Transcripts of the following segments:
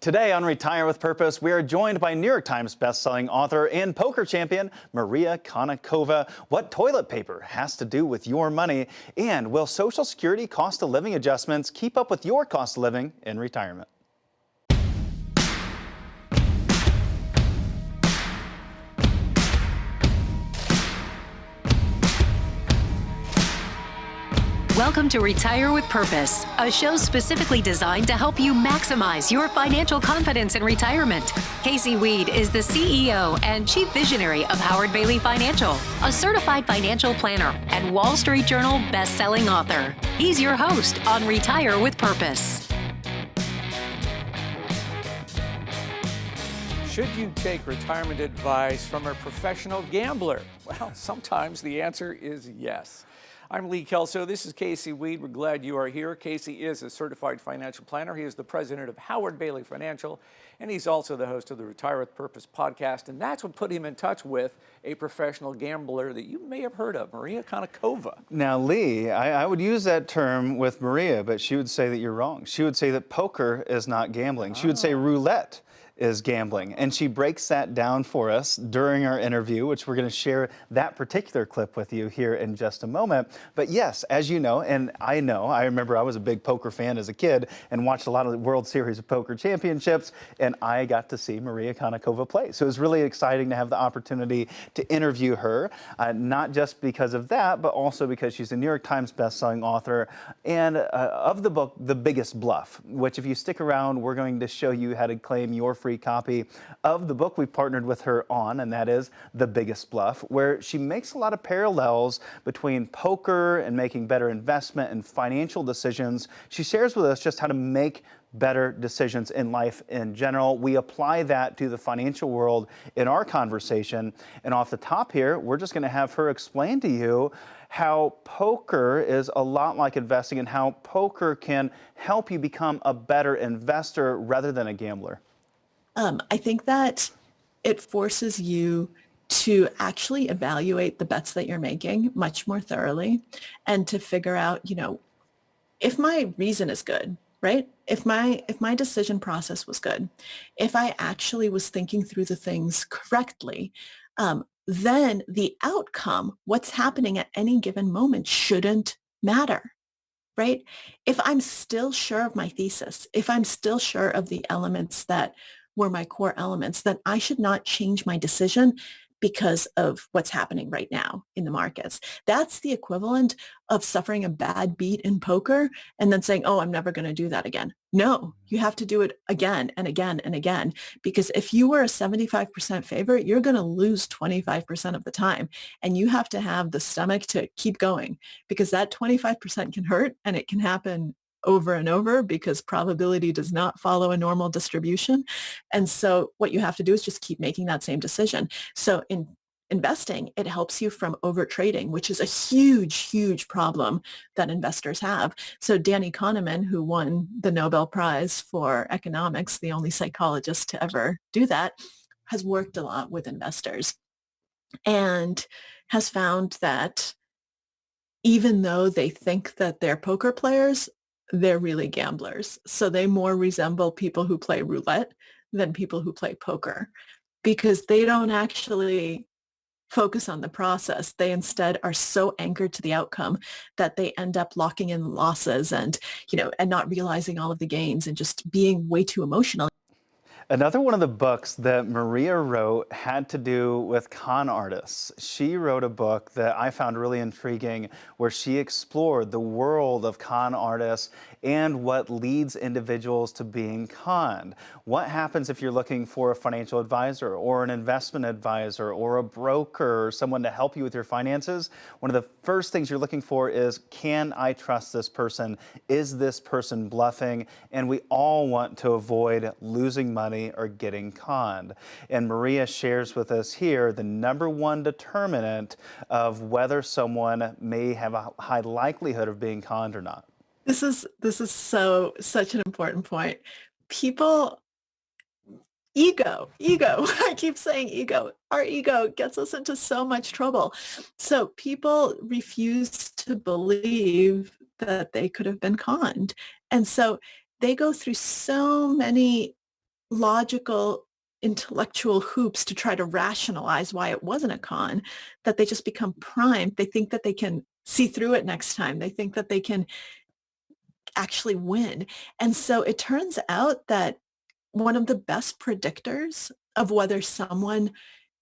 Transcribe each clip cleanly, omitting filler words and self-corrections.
Today on Retire with Purpose, we are joined by New York Times bestselling author and poker champion Maria Konnikova. What toilet paper has to do with your money? And will Social Security cost of living adjustments keep up with your cost of living in retirement? Welcome to Retire with Purpose, a show specifically designed to help you maximize your financial confidence in retirement. Casey Weade is the CEO and Chief Visionary of Howard Bailey Financial, a certified financial planner and Wall Street Journal best-selling author. He's your host on Retire with Purpose. Should you take retirement advice from a professional gambler? Well, sometimes the answer is yes. I'm Lee Kelso. This is Casey Weade. We're glad you are here. Casey is a certified financial planner. He is the president of Howard Bailey Financial, and he's also the host of the Retire with Purpose podcast. And that's what put him in touch with a professional gambler that you may have heard of, Maria Konnikova. Now, Lee, I would use that term with Maria, but she would say that you're wrong. She would say that poker is not gambling. She would say roulette is gambling. And she breaks that down for us during our interview, which we're going to share that particular clip with you here in just a moment. But yes, as you know, and I remember I was a big poker fan as a kid and watched a lot of the World Series of Poker Championships, and I got to see Maria Konnikova play. So it was really exciting to have the opportunity to interview her, not just because of that, but also because she's a New York Times bestselling author and of the book, The Biggest Bluff, which if you stick around, we're going to show you how to claim your free copy of the book we've partnered with her on, and that is The Biggest Bluff, where she makes a lot of parallels between poker and making better investment and financial decisions. She shares with us just how to make better decisions in life in general. We apply that to the financial world in our conversation. And off the top here, we're just going to have her explain to you how poker is a lot like investing and how poker can help you become a better investor rather than a gambler. I think that it forces you to actually evaluate the bets that you're making much more thoroughly and to figure out, if my reason is good, right? If my decision process was good, if I actually was thinking through the things correctly, then the outcome, what's happening at any given moment shouldn't matter, right? If I'm still sure of my thesis, if I'm still sure of the elements that were my core elements, then I should not change my decision because of what's happening right now in the markets. That's the equivalent of suffering a bad beat in poker and then saying, oh, I'm never going to do that again. No, you have to do it again and again and again, because if you were a 75% favorite, you're going to lose 25% of the time. And you have to have the stomach to keep going, because that 25% can hurt and it can happen over and over because probability does not follow a normal distribution. And so what you have to do is just keep making that same decision. So in investing, it helps you from over trading, which is a huge, huge problem that investors have. So Danny Kahneman, who won the Nobel Prize for economics, the only psychologist to ever do that, has worked a lot with investors and has found that even though they think that they're poker players, they're really gamblers. So they more resemble people who play roulette than people who play poker, because they don't actually focus on the process. They instead are so anchored to the outcome that they end up locking in losses and not realizing all of the gains and just being way too emotional. Another one of the books that Maria wrote had to do with con artists. She wrote a book that I found really intriguing, where she explored the world of con artists and what leads individuals to being conned. What happens if you're looking for a financial advisor or an investment advisor or a broker or someone to help you with your finances? One of the first things you're looking for is, can I trust this person? Is this person bluffing? And we all want to avoid losing money or getting conned. And Maria shares with us here the number one determinant of whether someone may have a high likelihood of being conned or not. This is such an important point. People, ego, I keep saying ego. Our ego gets us into so much trouble. So people refuse to believe that they could have been conned. And so they go through so many logical, intellectual hoops to try to rationalize why it wasn't a con, that they just become primed. They think that they can see through it next time. They think that they can actually win. And so it turns out that one of the best predictors of whether someone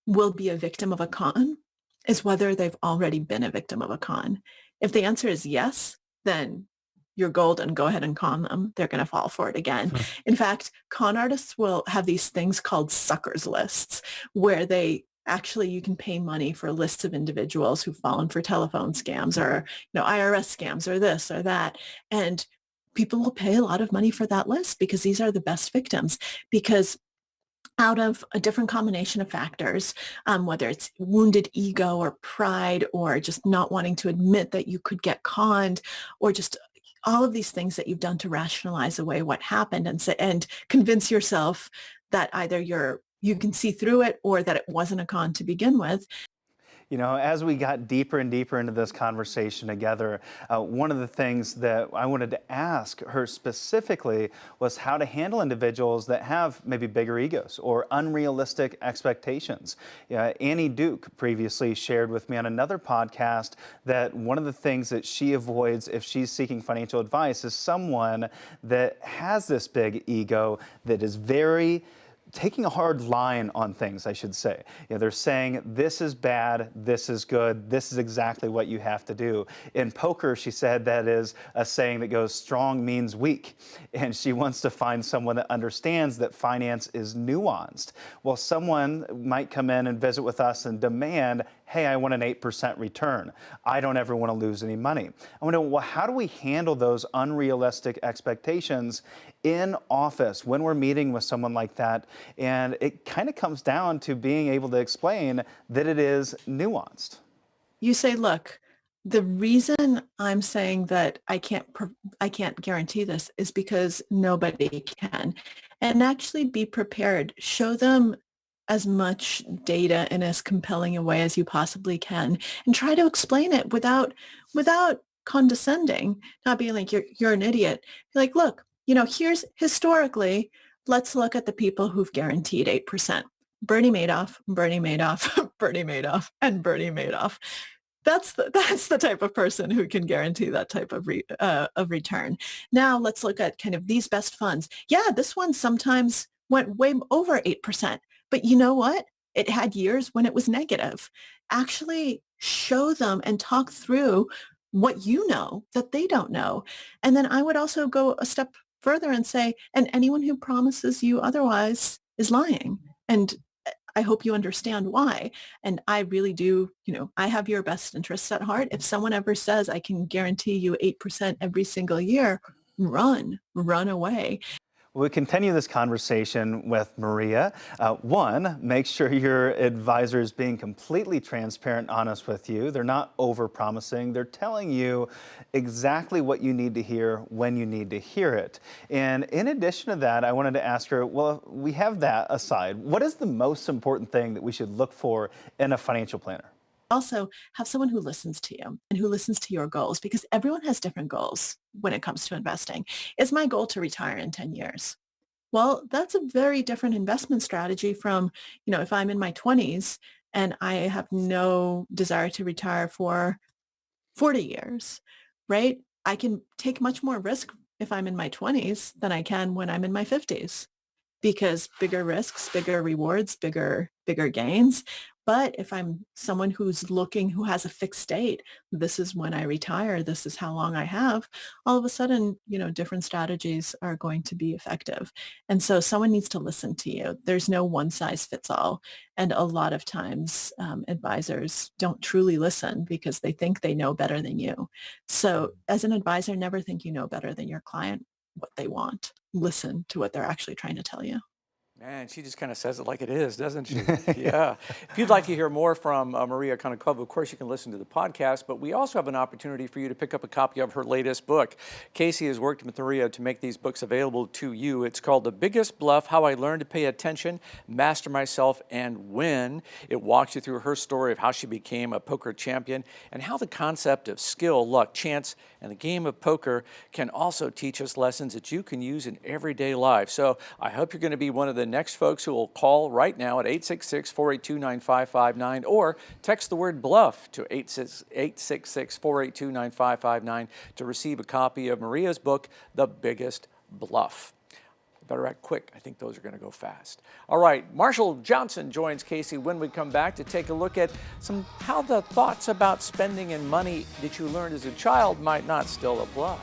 will be a victim of a con is whether they've already been a victim of a con. If the answer is yes, then you're golden. Go ahead and con them. They're going to fall for it again. In fact, con artists will have these things called suckers lists where you can pay money for lists of individuals who've fallen for telephone scams or, IRS scams or this or that. And people will pay a lot of money for that list because these are the best victims, because out of a different combination of factors, whether it's wounded ego or pride or just not wanting to admit that you could get conned, or just all of these things that you've done to rationalize away what happened and convince yourself that either you can see through it or that it wasn't a con to begin with. As we got deeper and deeper into this conversation together, one of the things that I wanted to ask her specifically was how to handle individuals that have maybe bigger egos or unrealistic expectations. Annie Duke previously shared with me on another podcast that one of the things that she avoids if she's seeking financial advice is someone that has this big ego that is taking a hard line on things, I should say. They're saying, this is bad, this is good, this is exactly what you have to do. In poker, she said that is a saying that goes, strong means weak. And she wants to find someone that understands that finance is nuanced. Well, someone might come in and visit with us and demand, hey, I want an 8% return. I don't ever want to lose any money. I want to know, well, how do we handle those unrealistic expectations in office when we're meeting with someone like that? And it kind of comes down to being able to explain that it is nuanced. You say, look, the reason I'm saying that I can't guarantee this is because nobody can. And actually be prepared. Show them as much data in as compelling a way as you possibly can, and try to explain it without condescending, not being like, you're an idiot. Be like, look, here's historically, let's look at the people who've guaranteed 8%. Bernie Madoff, Bernie Madoff, Bernie Madoff, and Bernie Madoff. That's the type of person who can guarantee that type of return. Now let's look at kind of these best funds. Yeah, this one sometimes went way over 8%. But you know what? It had years when it was negative. Actually show them and talk through what you know that they don't know. And then I would also go a step further and say, and anyone who promises you otherwise is lying. And I hope you understand why. And I really do, I have your best interests at heart. If someone ever says I can guarantee you 8% every single year, run away. We continue this conversation with Maria. One, make sure your advisor is being completely transparent, honest with you. They're not over-promising. They're telling you exactly what you need to hear when you need to hear it. And in addition to that, I wanted to ask her, well, we have that aside. What is the most important thing that we should look for in a financial planner? Also, have someone who listens to you and who listens to your goals, because everyone has different goals when it comes to investing. Is my goal to retire in 10 years? Well, that's a very different investment strategy from, if I'm in my 20s and I have no desire to retire for 40 years, right? I can take much more risk if I'm in my 20s than I can when I'm in my 50s, because bigger risks, bigger rewards, bigger gains. But if I'm someone who has a fixed date, this is when I retire, this is how long I have, all of a sudden, different strategies are going to be effective. And so someone needs to listen to you. There's no one size fits all. And a lot of times advisors don't truly listen because they think they know better than you. So as an advisor, never think you know better than your client what they want. Listen to what they're actually trying to tell you. Man, she just kind of says it like it is, doesn't she? Yeah. If you'd like to hear more from Maria Konnikova, of course, you can listen to the podcast, but we also have an opportunity for you to pick up a copy of her latest book. Casey has worked with Maria to make these books available to you. It's called The Biggest Bluff, How I Learned to Pay Attention, Master Myself, and Win. It walks you through her story of how she became a poker champion and how the concept of skill, luck, chance, and the game of poker can also teach us lessons that you can use in everyday life. So I hope you're going to be one of the next folks who will call right now at 866-482-9559 or text the word BLUFF to 866-482-9559 to receive a copy of Maria's book, The Biggest Bluff. Better act quick. I think those are going to go fast. All right, Marshal Johnson joins Casey when we come back to take a look at how the thoughts about spending and money that you learned as a child might not still apply.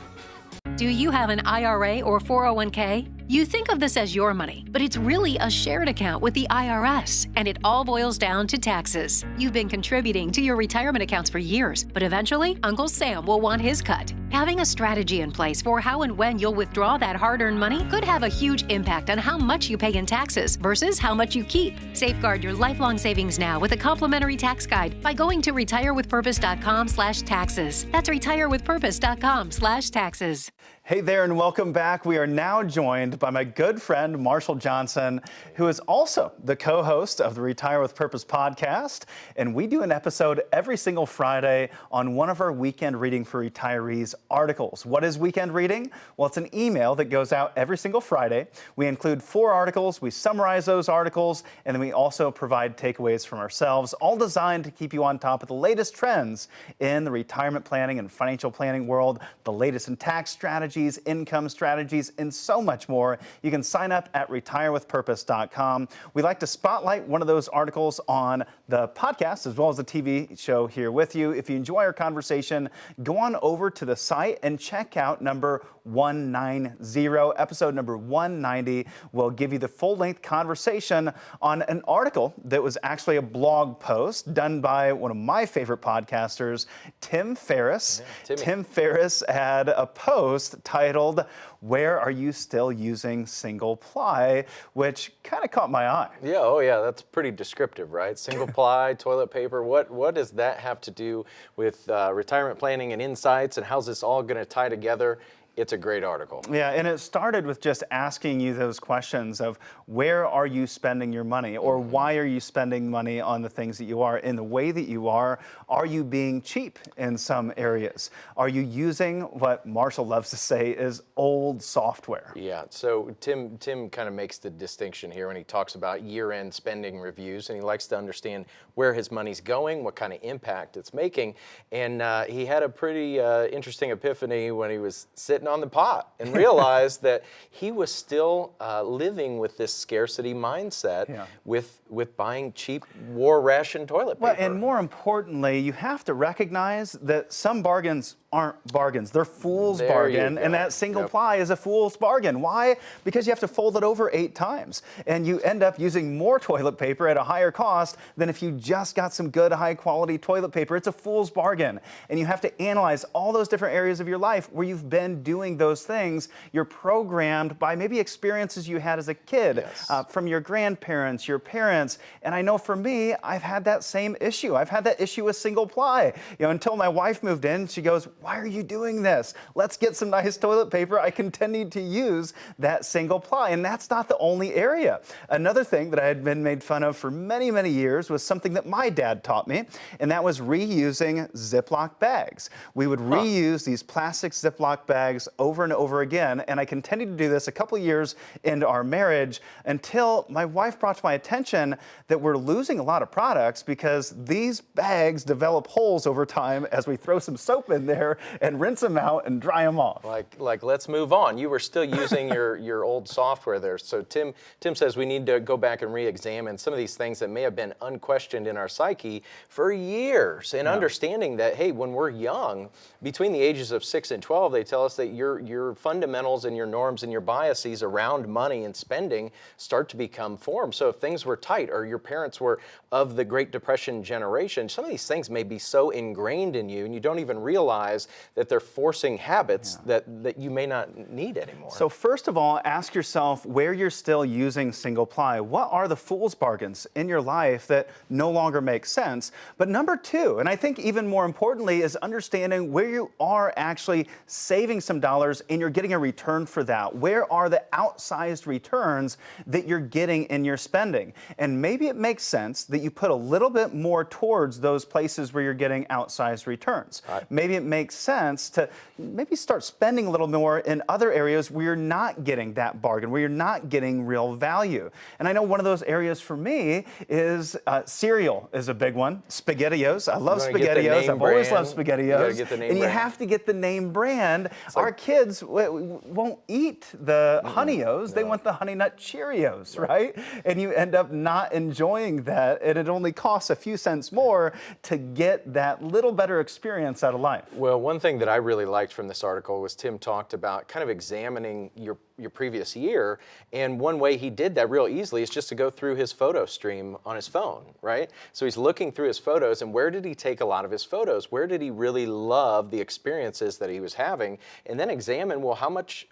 Do you have an IRA or 401k? You think of this as your money, but it's really a shared account with the IRS, and it all boils down to taxes. You've been contributing to your retirement accounts for years, but eventually, Uncle Sam will want his cut. Having a strategy in place for how and when you'll withdraw that hard-earned money could have a huge impact on how much you pay in taxes versus how much you keep. Safeguard your lifelong savings now with a complimentary tax guide by going to retirewithpurpose.com/taxes. That's retirewithpurpose.com/taxes. Hey there and welcome back. We are now joined by my good friend, Marshal Johnson, who is also the co-host of the Retire with Purpose podcast. And we do an episode every single Friday on one of our weekend reading for retirees articles. What is weekend reading? Well, it's an email that goes out every single Friday. We include 4 articles, we summarize those articles, and then we also provide takeaways from ourselves, all designed to keep you on top of the latest trends in the retirement planning and financial planning world, the latest in tax strategies, income strategies, and so much more. You can sign up at retirewithpurpose.com. We like to spotlight one of those articles on the podcast as well as the TV show here with you. If you enjoy our conversation, go on over to the site and check out number 190. Episode number 190 will give you the full-length conversation on an article that was actually a blog post done by one of my favorite podcasters, Tim Ferriss. Yeah, Tim Ferriss had a post titled, "Where Are You Still Using Single Ply?" which kind of caught my eye. Yeah, oh yeah, that's pretty descriptive, right? Single ply, toilet paper, what does that have to do with retirement planning and insights, and how's this all gonna tie together? It's a great article. Yeah, and it started with just asking you those questions of where are you spending your money, or why are you spending money on the things that you are in the way that you are? Are you being cheap in some areas? Are you using what Marshall loves to say is old software? Yeah, so Tim kind of makes the distinction here when he talks about year-end spending reviews, and he likes to understand where his money's going, what kind of impact it's making, and he had a pretty interesting epiphany when he was sitting on the pot and realized that he was still living with this scarcity mindset with buying cheap war ration toilet paper. Well, and more importantly, you have to recognize that some bargains aren't bargains. They're fool's bargain, and that single ply is a fool's bargain. Why? Because you have to fold it over 8 times, and you end up using more toilet paper at a higher cost than if you just got some good, high-quality toilet paper. It's a fool's bargain, and you have to analyze all those different areas of your life where you've been doing those things. You're programmed by maybe experiences you had as a kid, from your grandparents, your parents, and I know for me, I've had that same issue. I've had that issue with single ply. You know, until my wife moved in, she goes, "Why are you doing this? Let's get some nice toilet paper." I continued to use that single ply, and that's not the only area. Another thing that I had been made fun of for many, many years was something that my dad taught me, and that was reusing Ziploc bags. We would reuse these plastic Ziploc bags over and over again, and I continued to do this a couple years into our marriage until my wife brought to my attention that we're losing a lot of products because these bags develop holes over time as we throw some soap in there and rinse them out and dry them off. Like let's move on. You were still using your old software there. So Tim says we need to go back and re-examine some of these things that may have been unquestioned in our psyche for years, and understanding that, hey, when we're young, between the ages of 6 and 12, they tell us that your fundamentals and your norms and your biases around money and spending start to become formed. So if things were tight, or your parents were of the Great Depression generation, some of these things may be so ingrained in you, and you don't even realize that they're forcing habits that you may not need anymore. So first of all, ask yourself where you're still using single ply. What are the fool's bargains in your life that no longer make sense? But number two, and I think even more importantly, is understanding where you are actually saving some dollars and you're getting a return for that. Where are the outsized returns that you're getting in your spending? And maybe it makes sense that you put a little bit more towards those places where you're getting outsized returns. Maybe it makes sense to maybe start spending a little more in other areas where you're not getting that bargain, where you're not getting real value. And I know one of those areas for me is cereal is a big one. SpaghettiOs. I love SpaghettiOs. I've always loved SpaghettiOs. And you have to get the name brand. Our kids won't eat the Honey-O's. They want the Honey Nut Cheerios, right? And you end up not enjoying that, and it only costs a few cents more to get that little better experience out of life. Well, one thing that I really liked from this article was Tim talked about kind of examining your previous year, and one way he did that real easily is just to go through his photo stream on his phone, right? So he's looking through his photos, and where did he take a lot of his photos? Where did he really love the experiences that he was having? And then examine, well, how much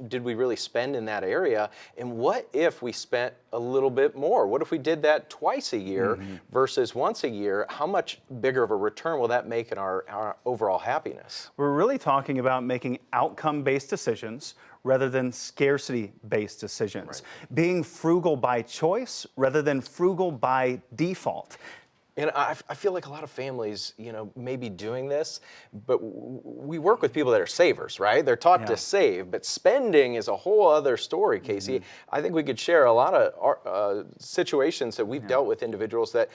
did we really spend in that area? And what if we spent a little bit more? What if we did that twice a year versus once a year? How much bigger of a return will that make in our overall happiness? We're really talking about making outcome-based decisions rather than scarcity-based decisions. Being frugal by choice rather than frugal by default. And I feel like a lot of families, may be doing this, but we work with people that are savers, right? They're taught to save, but spending is a whole other story, Casey. I think we could share a lot of situations that we've dealt with individuals that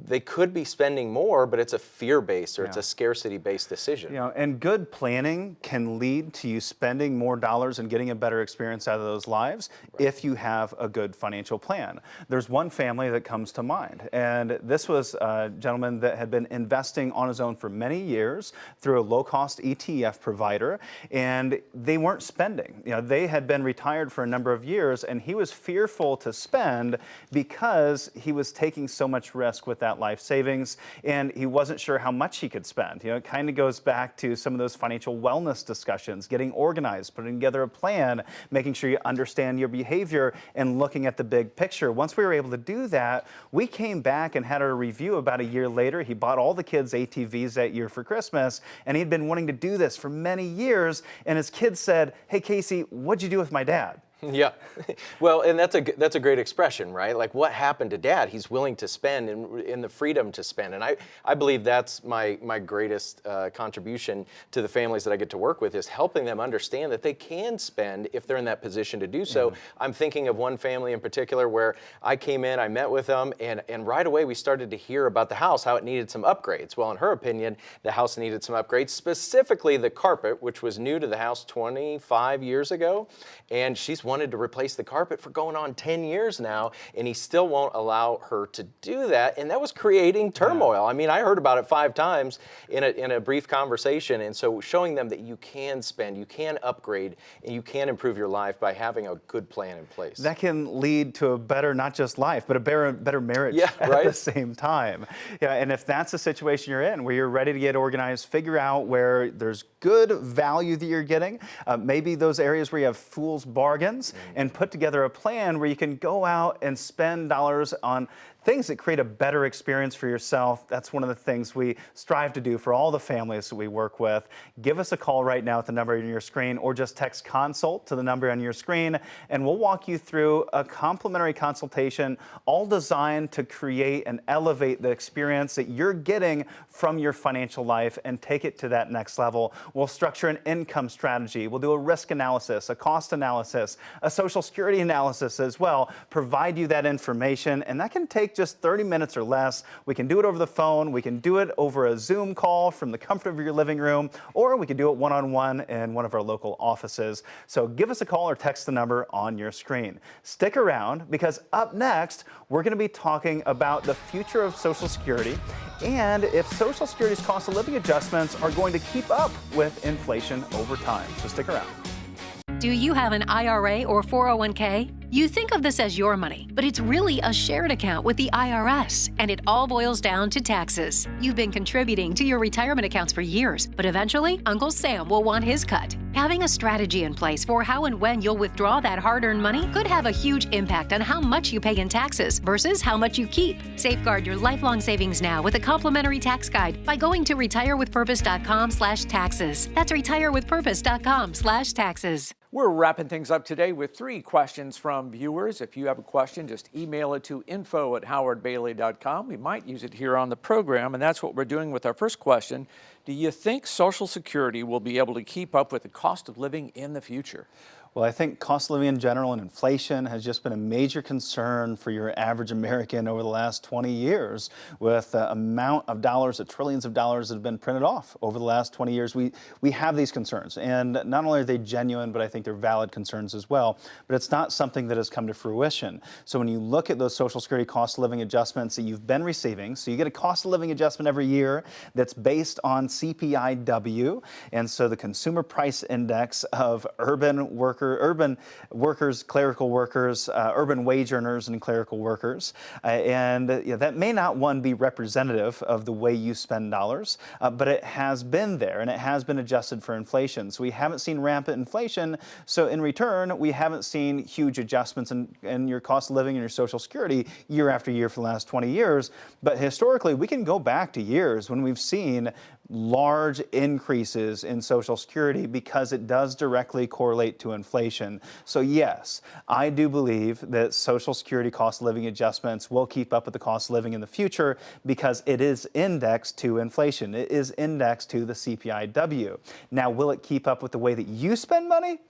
they could be spending more, but it's a fear-based or it's a scarcity-based decision. And good planning can lead to you spending more dollars and getting a better experience out of those lives if you have a good financial plan. There's one family that comes to mind, and this was a gentleman that had been investing on his own for many years through a low-cost ETF provider, and they weren't spending. They had been retired for a number of years, and he was fearful to spend because he was taking so much risk with that life savings, and he wasn't sure how much he could spend. It kind of goes back to some of those financial wellness discussions, getting organized, putting together a plan, making sure you understand your behavior, and looking at the big picture. Once we were able to do that, we came back and had a review about a year later. He bought all the kids ATVs that year for Christmas, and he'd been wanting to do this for many years, and his kids said, "Hey, Casey, what'd you do with my dad?" Yeah, well, and that's a great expression, right? Like, what happened to Dad? He's willing to spend in the freedom to spend, and I believe that's my greatest contribution to the families that I get to work with, is helping them understand that they can spend if they're in that position to do so. I'm thinking of one family in particular where I came in, I met with them, and right away we started to hear about the house, how it needed some upgrades. Well, in her opinion, the house needed some upgrades, specifically the carpet, which was new to the house 25 years ago, and she's wanted to replace the carpet for going on 10 years now, and he still won't allow her to do that, and that was creating turmoil. I mean, I heard about it 5 times in a brief conversation, and so showing them that you can spend, you can upgrade, and you can improve your life by having a good plan in place. That can lead to a better, not just life, but a better marriage at the same time. And if that's the situation you're in, where you're ready to get organized, figure out where there's good value that you're getting, maybe those areas where you have fool's bargains, and put together a plan where you can go out and spend dollars on things that create a better experience for yourself. That's one of the things we strive to do for all the families that we work with. Give us a call right now at the number on your screen, or just text consult to the number on your screen, and we'll walk you through a complimentary consultation, all designed to create and elevate the experience that you're getting from your financial life and take it to that next level. We'll structure an income strategy. We'll do a risk analysis, a cost analysis, a Social Security analysis as well, provide you that information, and that can take just 30 minutes or less. We can do it over the phone, we can do it over a Zoom call from the comfort of your living room, or we can do it one-on-one in one of our local offices. So give us a call or text the number on your screen. Stick around, because up next, we're going to be talking about the future of Social Security and if Social Security's cost of living adjustments are going to keep up with inflation over time. So stick around. Do you have an IRA or 401k? You think of this as your money, but it's really a shared account with the IRS, and it all boils down to taxes. You've been contributing to your retirement accounts for years, but eventually, Uncle Sam will want his cut. Having a strategy in place for how and when you'll withdraw that hard-earned money could have a huge impact on how much you pay in taxes versus how much you keep. Safeguard your lifelong savings now with a complimentary tax guide by going to retirewithpurpose.com/taxes. That's retirewithpurpose.com/taxes. We're wrapping things up today with 3 questions from viewers. If you have a question, just email it to info@howardbailey.com. We might use it here on the program, and that's what we're doing with our first question. Do you think Social Security will be able to keep up with the cost of living in the future? Well, I think cost of living in general and inflation has just been a major concern for your average American over the last 20 years with the amount of dollars, the trillions of dollars that have been printed off over the last 20 years. We have these concerns, and not only are they genuine, but I think they're valid concerns as well, but it's not something that has come to fruition. So when you look at those Social Security cost of living adjustments that you've been receiving, so you get a cost of living adjustment every year that's based on CPIW, and so the Consumer Price Index of urban workers, clerical workers, urban wage earners, and clerical workers. That may not, one, be representative of the way you spend dollars, but it has been there, and it has been adjusted for inflation. So we haven't seen rampant inflation, so in return, we haven't seen huge adjustments in your cost of living and your Social Security year after year for the last 20 years. But historically, we can go back to years when we've seen large increases in Social Security because it does directly correlate to inflation. So yes, I do believe that Social Security cost of living adjustments will keep up with the cost of living in the future because it is indexed to inflation. It is indexed to the CPIW. Now, will it keep up with the way that you spend money?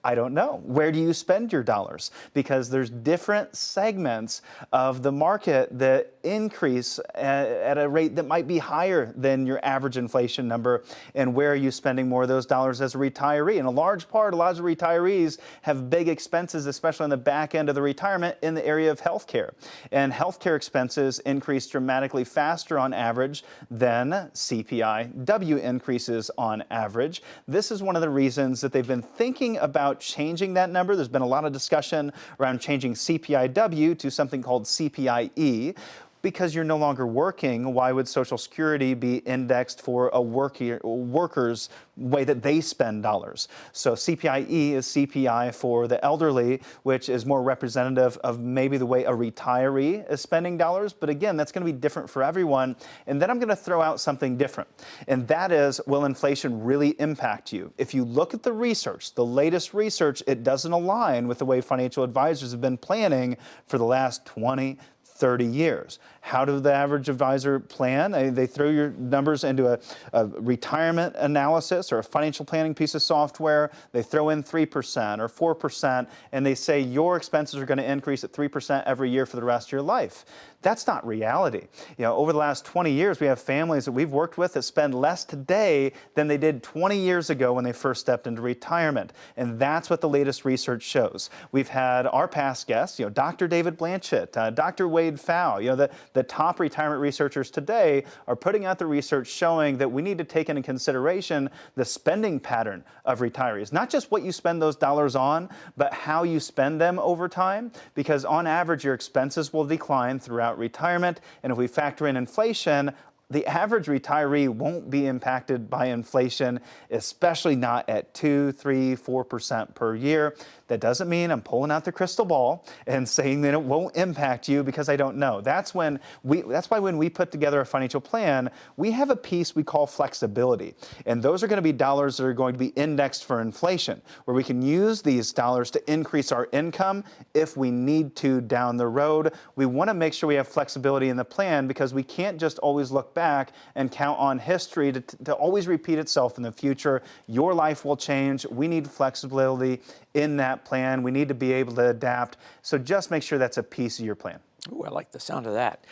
I don't know. Where do you spend your dollars? Because there's different segments of the market that increase at a rate that might be higher than your average inflation number. And where are you spending more of those dollars as a retiree? And a lot of retirees have big expenses, especially on the back end of the retirement, in the area of healthcare. And healthcare expenses increase dramatically faster on average than CPIW increases on average. This is one of the reasons that they've been thinking about changing that number. There's been a lot of discussion around changing CPIW to something called CPIE. Because you're no longer working, why would Social Security be indexed for a worker's way that they spend dollars? So CPIE is CPI for the elderly, which is more representative of maybe the way a retiree is spending dollars. But again, that's going to be different for everyone. And then I'm going to throw out something different. And that is, will inflation really impact you? If you look at the research, the latest research, it doesn't align with the way financial advisors have been planning for the last 20, 30 years. How does the average advisor plan? They throw your numbers into a retirement analysis or a financial planning piece of software. They throw in 3% or 4%, and they say your expenses are going to increase at 3% every year for the rest of your life. That's not reality. Over the last 20 years, we have families that we've worked with that spend less today than they did 20 years ago when they first stepped into retirement. And that's what the latest research shows. We've had our past guests, Dr. David Blanchett, Dr. Wade Pfau, the top retirement researchers today are putting out the research showing that we need to take into consideration the spending pattern of retirees. Not just what you spend those dollars on, but how you spend them over time. Because on average, your expenses will decline throughout retirement. And if we factor in inflation, the average retiree won't be impacted by inflation, especially not at 2, 3, 4% per year. That doesn't mean I'm pulling out the crystal ball and saying that it won't impact you, because I don't know. That's why when we put together a financial plan, we have a piece we call flexibility. And those are going to be dollars that are going to be indexed for inflation, where we can use these dollars to increase our income if we need to down the road. We want to make sure we have flexibility in the plan, because we can't just always look back and count on history to always repeat itself in the future. Your life will change. We need flexibility in that plan. We need to be able to adapt. So just make sure that's a piece of your plan. Ooh, I like the sound of that.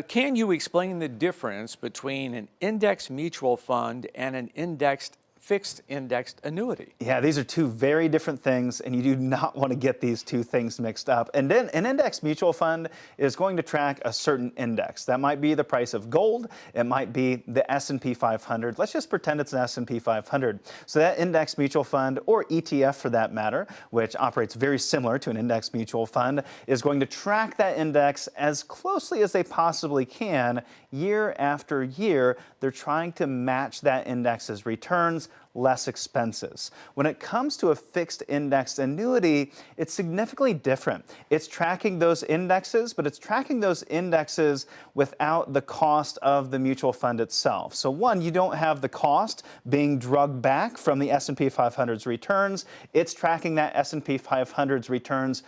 Can you explain the difference between an index mutual fund and an fixed indexed annuity? Yeah, these are two very different things, and you do not want to get these two things mixed up. And then an index mutual fund is going to track a certain index. That might be the price of gold. It might be the S&P 500. Let's just pretend it's an S&P 500. So that index mutual fund, or ETF for that matter, which operates very similar to an index mutual fund, is going to track that index as closely as they possibly can year after year. They're trying to match that index's returns, less expenses. When it comes to a fixed indexed annuity, it's significantly different. It's tracking those indexes, but it's tracking those indexes without the cost of the mutual fund itself. So one, you don't have the cost being drugged back from the S&P 500's returns. It's tracking that S&P 500's returns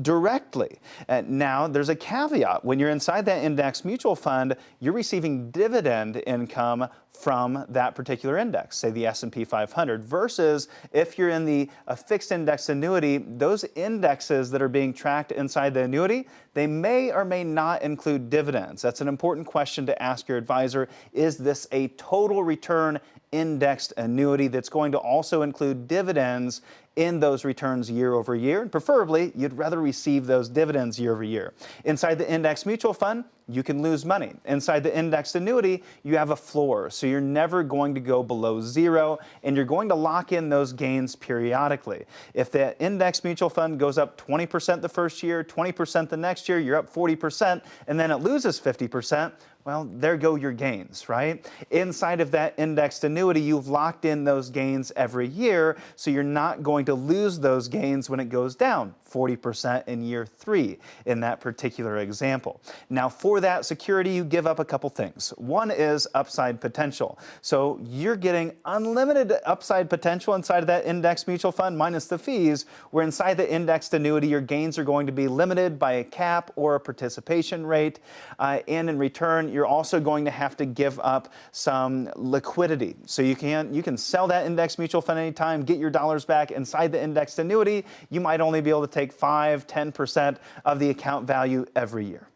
directly. Now, there's a caveat. When you're inside that index mutual fund, you're receiving dividend income from that particular index, say the S&P 500, versus if you're in the fixed index annuity, those indexes that are being tracked inside the annuity, they may or may not include dividends. That's an important question to ask your advisor. Is this a total return indexed annuity that's going to also include dividends in those returns year over year? And preferably, you'd rather receive those dividends year over year. Inside the index mutual fund, you can lose money. Inside the indexed annuity, you have a floor, so you're never going to go below zero, and you're going to lock in those gains periodically. If the index mutual fund goes up 20% the first year, 20% the next year, you're up 40%, and then it loses 50%, well, there go your gains, right? Inside of that indexed annuity, you've locked in those gains every year, so you're not going to lose those gains when it goes down 40% in year 3 in that particular example. Now, for that security, you give up a couple things. One is upside potential. So you're getting unlimited upside potential inside of that index mutual fund minus the fees, where inside the indexed annuity, your gains are going to be limited by a cap or a participation rate. And in return, you're also going to have to give up some liquidity. So you can sell that index mutual fund anytime, get your dollars back. Inside the indexed annuity, you might only be able to take 5-10% of the account value every year.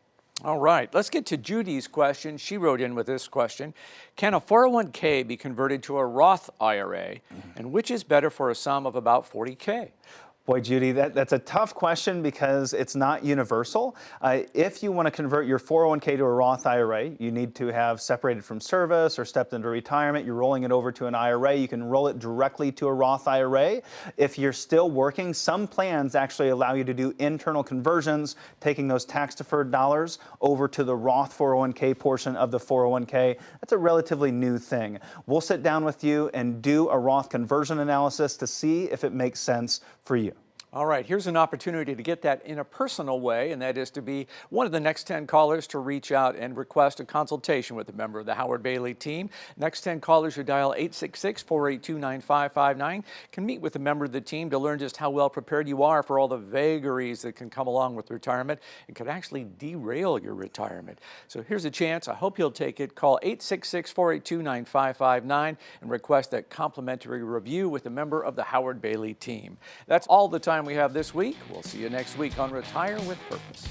All right, let's get to Judy's question. She wrote in with this question. Can a 401k be converted to a Roth IRA? And which is better for a sum of about 40K? Boy, Judy, that's a tough question because it's not universal. If you want to convert your 401k to a Roth IRA, you need to have separated from service or stepped into retirement. You're rolling it over to an IRA. You can roll it directly to a Roth IRA. If you're still working, some plans actually allow you to do internal conversions, taking those tax-deferred dollars over to the Roth 401k portion of the 401k. That's a relatively new thing. We'll sit down with you and do a Roth conversion analysis to see if it makes sense for you. All right, here's an opportunity to get that in a personal way, and that is to be one of the next 10 callers to reach out and request a consultation with a member of the Howard Bailey team. Next 10 callers who dial 866-482-9559 can meet with a member of the team to learn just how well prepared you are for all the vagaries that can come along with retirement. It could actually derail your retirement. So here's a chance. I hope you'll take it. Call 866-482-9559 and request that complimentary review with a member of the Howard Bailey team. That's all the time we have this week. We'll see you next week on Retire with Purpose.